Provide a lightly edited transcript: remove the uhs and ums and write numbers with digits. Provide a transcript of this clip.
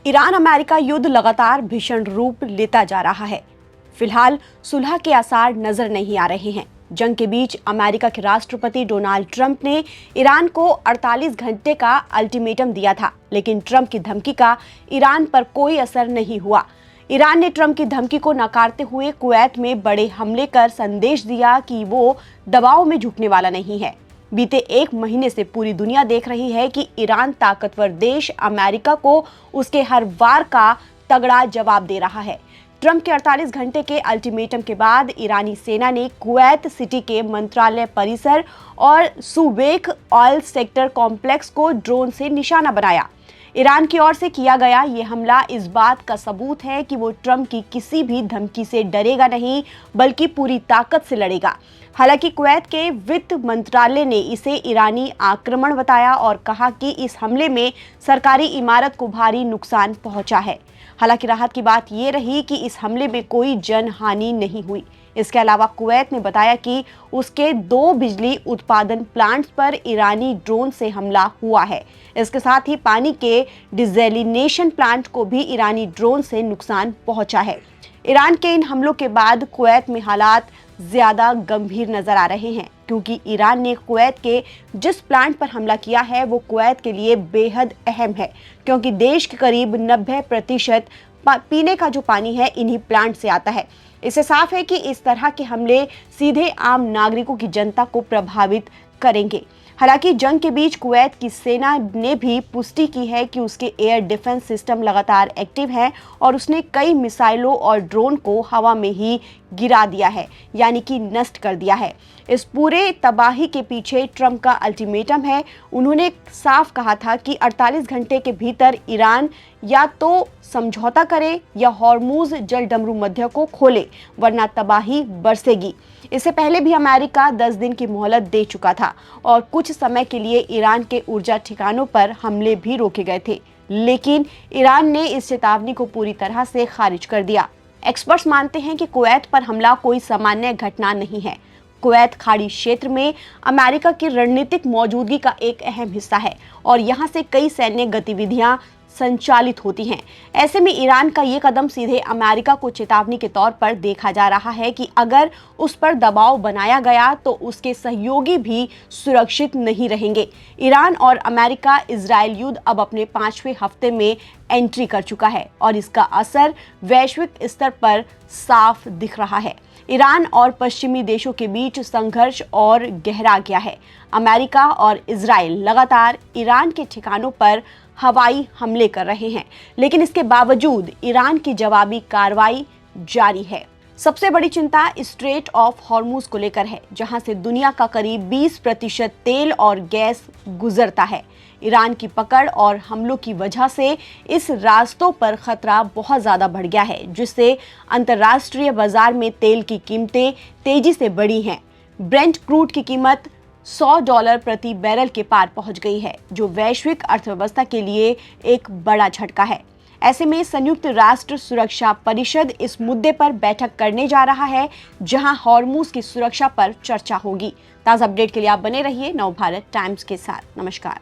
Iran America युद्ध लगातार भीषण रूप लेता जा रहा है। फिलहाल सुलह के आसार नजर नहीं आ रहे हैं। जंग के बीच अमेरिका के राष्ट्रपति डोनाल्ड ट्रंप ने ईरान को 48 घंटे का अल्टीमेटम दिया था, लेकिन ट्रंप की धमकी का ईरान पर कोई असर नहीं हुआ। ईरान ने ट्रंप की धमकी को नकारते हुए कुवैत में बड़े हमले कर संदेश दिया कि वो दबाव में झुकने वाला नहीं है। बीते एक महीने से पूरी दुनिया देख रही है कि ईरान ताकतवर देश अमेरिका को उसके हर वार का तगड़ा जवाब दे रहा है। ट्रंप के 48 घंटे के अल्टीमेटम के बाद ईरानी सेना ने कुवैत सिटी के मंत्रालय परिसर और सुवेक ऑयल सेक्टर कॉम्प्लेक्स को ड्रोन से निशाना बनाया। ईरान की ओर से किया गया ये हमला इस बात का सबूत है कि वो ट्रंप की किसी भी धमकी से डरेगा नहीं, बल्कि पूरी ताकत से लड़ेगा। हालांकि कुवैत के वित्त मंत्रालय ने इसे ईरानी आक्रमण बताया और कहा कि इस हमले में सरकारी इमारत को भारी नुकसान पहुंचा है। हालांकि राहत की बात ये रही कि इस हमले में कोई जनहानि नहीं हुई। इसके अलावा कुवैत ने बताया कि उसके 2 बिजली उत्पादन प्लांट्स पर ईरानी ड्रोन से हमला हुआ है। इसके साथ ही पानी के डिसैलिनेशन प्लांट को भी ईरानी ड्रोन से नुकसान पहुंचा है। ईरान के इन हमलों के बाद कुवैत में हालात ज्यादा गंभीर नजर आ रहे हैं, क्योंकि ईरान ने कुवैत के जिस प्लांट पर हमला किया है वो कुवैत के लिए बेहद अहम है, क्योंकि देश के करीब 90% पीने का जो पानी है इन्हीं प्लांट से आता है। इससे साफ है कि इस तरह के हमले सीधे आम नागरिकों की जनता को प्रभावित करेंगे। हालांकि जंग के बीच कुवैत की सेना ने भी पुष्टि की है कि उसके एयर डिफेंस सिस्टम लगातार एक्टिव हैं और उसने कई मिसाइलों और ड्रोन को हवा में ही गिरा दिया है, यानी कि नष्ट कर दिया है। इस पूरे तबाही के पीछे ट्रंप का अल्टीमेटम है। उन्होंने साफ कहा था कि 48 घंटे के भीतर ईरान या तो समझौता करे या हॉर्मुज जल डमरू मध्य को खोले, वरना तबाही बरसेगी। इससे पहले भी अमेरिका 10 दिन की मोहलत दे चुका था और कुछ समय के लिए ईरान के ऊर्जा ठिकानों पर हमले भी रोके गए थे, लेकिन ईरान ने इस चेतावनी को पूरी तरह से खारिज कर दिया। एक्सपर्ट्स मानते हैं कि कुवैत पर हमला कोई सामान्य घटना नहीं है। कुवैत खाड़ी क्षेत्र में अमेरिका की रणनीतिक मौजूदगी का एक अहम हिस्सा है और यहाँ से कई सैन्य गतिविधियां संचालित होती हैं। ऐसे में ईरान का ये कदम सीधे अमेरिका को चेतावनी के तौर पर देखा जा रहा है कि अगर उस पर दबाव बनाया गया तो उसके सहयोगी भी सुरक्षित नहीं रहेंगे। ईरान और अमेरिका इजरायल युद्ध अब अपने 5वें हफ्ते में एंट्री कर चुका है और इसका असर वैश्विक स्तर पर साफ दिख रहा है। ईरान और पश्चिमी देशों के बीच संघर्ष और गहरा गया है। अमेरिका और इजरायल लगातार ईरान के ठिकानों पर हवाई हमले कर रहे हैं, लेकिन इसके बावजूद ईरान की जवाबी कार्रवाई जारी है। सबसे बड़ी चिंता स्ट्रेट ऑफ हॉर्मुज को लेकर है, जहां से दुनिया का करीब 20% तेल और गैस गुजरता है। ईरान की पकड़ और हमलों की वजह से इस रास्तों पर खतरा बहुत ज्यादा बढ़ गया है, जिससे अंतर्राष्ट्रीय बाजार में तेल की कीमतें तेजी से बढ़ी हैं। ब्रेंट क्रूड की कीमत $100 प्रति बैरल के पार पहुंच गई है, जो वैश्विक अर्थव्यवस्था के लिए एक बड़ा झटका है। ऐसे में संयुक्त राष्ट्र सुरक्षा परिषद इस मुद्दे पर बैठक करने जा रहा है, जहां हॉर्मुज की सुरक्षा पर चर्चा होगी। ताज़ा अपडेट के लिए आप बने रहिए नवभारत टाइम्स के साथ। नमस्कार।